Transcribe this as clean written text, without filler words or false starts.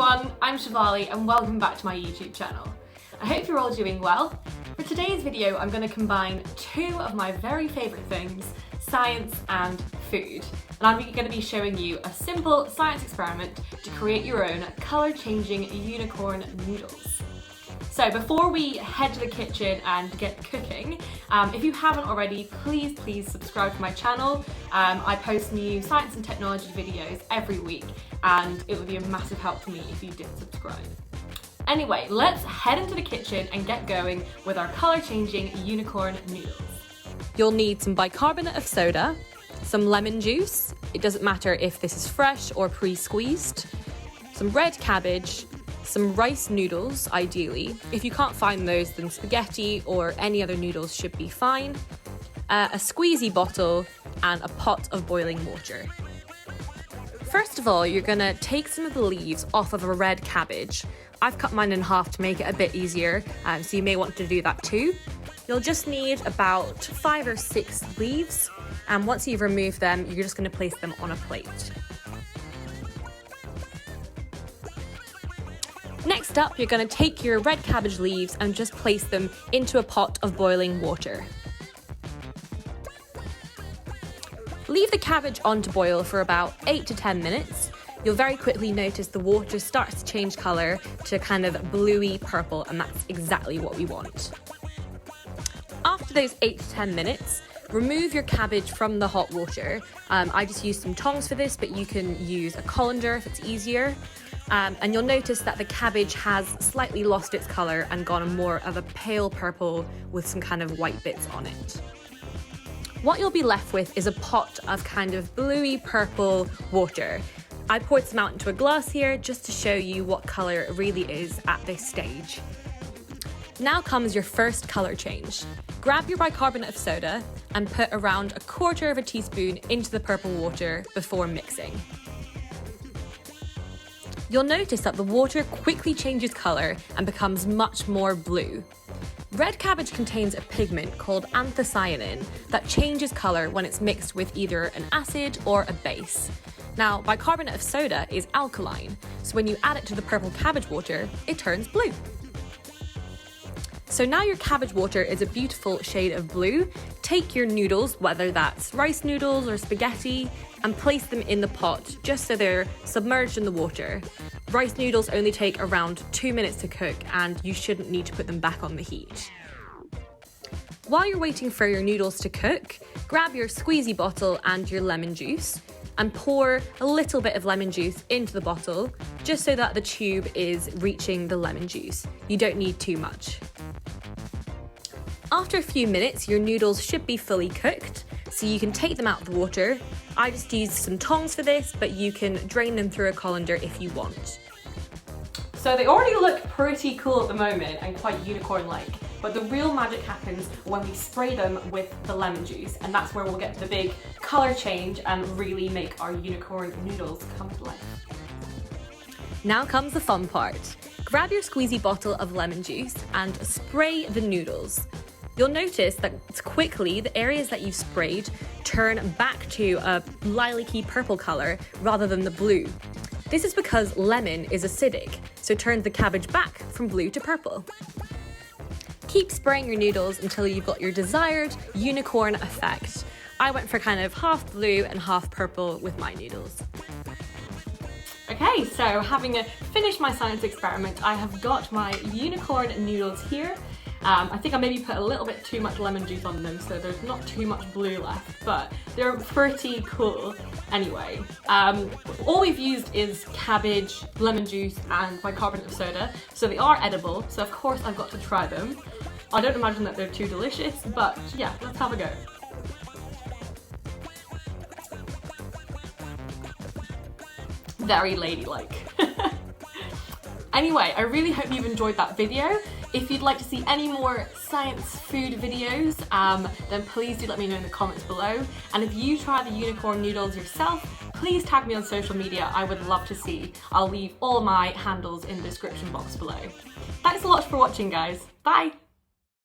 everyone, I'm Shivali and welcome back to my YouTube channel. I hope you're all doing well. For today's video, I'm going to combine two of my very favourite things, science and food. And I'm going to be showing you a simple science experiment to create your own colour-changing unicorn noodles. So before we head to the kitchen and get cooking, if you haven't already, please subscribe to my channel. I post new science and technology videos every week and it would be a massive help to me if you did subscribe. Anyway, let's head into the kitchen and get going with our colour-changing unicorn noodles. You'll need some bicarbonate of soda, some lemon juice, it doesn't matter if this is fresh or pre-squeezed, some red cabbage, some rice noodles, ideally. If you can't find those, then spaghetti or any other noodles should be fine, a squeezy bottle, and a pot of boiling water. First of all, you're gonna take some of the leaves off of a red cabbage. I've cut mine in half to make it a bit easier, so you may want to do that too. You'll just need about 5 or 6 leaves, and once you've removed them, you're just gonna place them on a plate. Next up, you're going to take your red cabbage leaves and just place them into a pot of boiling water. Leave the cabbage on to boil for about 8 to 10 minutes. You'll very quickly notice the water starts to change colour to kind of bluey purple, and that's exactly what we want. After those 8 to 10 minutes, remove your cabbage from the hot water. I just used some tongs for this, but you can use a colander if it's easier. And you'll notice that the cabbage has slightly lost its colour and gone more of a pale purple with some kind of white bits on it. What you'll be left with is a pot of kind of bluey purple water. I poured some out into a glass here just to show you what colour it really is at this stage. Now comes your first colour change. Grab your bicarbonate of soda and put around 1/4 teaspoon into the purple water before mixing. You'll notice that the water quickly changes colour and becomes much more blue. Red cabbage contains a pigment called anthocyanin that changes colour when it's mixed with either an acid or a base. Now, bicarbonate of soda is alkaline, so when you add it to the purple cabbage water, it turns blue. So now your cabbage water is a beautiful shade of blue. Take your noodles, whether that's rice noodles or spaghetti, and place them in the pot just so they're submerged in the water. Rice noodles only take around 2 minutes to cook and you shouldn't need to put them back on the heat. While you're waiting for your noodles to cook, grab your squeezy bottle and your lemon juice and pour a little bit of lemon juice into the bottle just so that the tube is reaching the lemon juice. You don't need too much. After a few minutes, your noodles should be fully cooked, so you can take them out of the water. I just used some tongs for this, but you can drain them through a colander if you want. So they already look pretty cool at the moment and quite unicorn-like, but the real magic happens when we spray them with the lemon juice, and that's where we'll get the big colour change and really make our unicorn noodles come to life. Now comes the fun part. Grab your squeezy bottle of lemon juice and spray the noodles. You'll notice that quickly the areas that you've sprayed turn back to a lilac-y purple colour rather than the blue. This is because lemon is acidic, so it turns the cabbage back from blue to purple. Keep spraying your noodles until you've got your desired unicorn effect. I went for kind of half blue and half purple with my noodles. Okay, so having finished my science experiment, I have got my unicorn noodles here. I think I maybe put a little bit too much lemon juice on them, so there's not too much blue left, but they're pretty cool anyway. All we've used is cabbage, lemon juice, and bicarbonate of soda, so they are edible, so of course I've got to try them. I don't imagine that they're too delicious, but yeah, let's have a go. Very ladylike. Anyway, I really hope you've enjoyed that video. If you'd like to see any more science food videos, then please do let me know in the comments below. And if you try the unicorn noodles yourself, please tag me on social media. I would love to see. I'll leave all my handles in the description box below. Thanks a lot for watching, guys. Bye!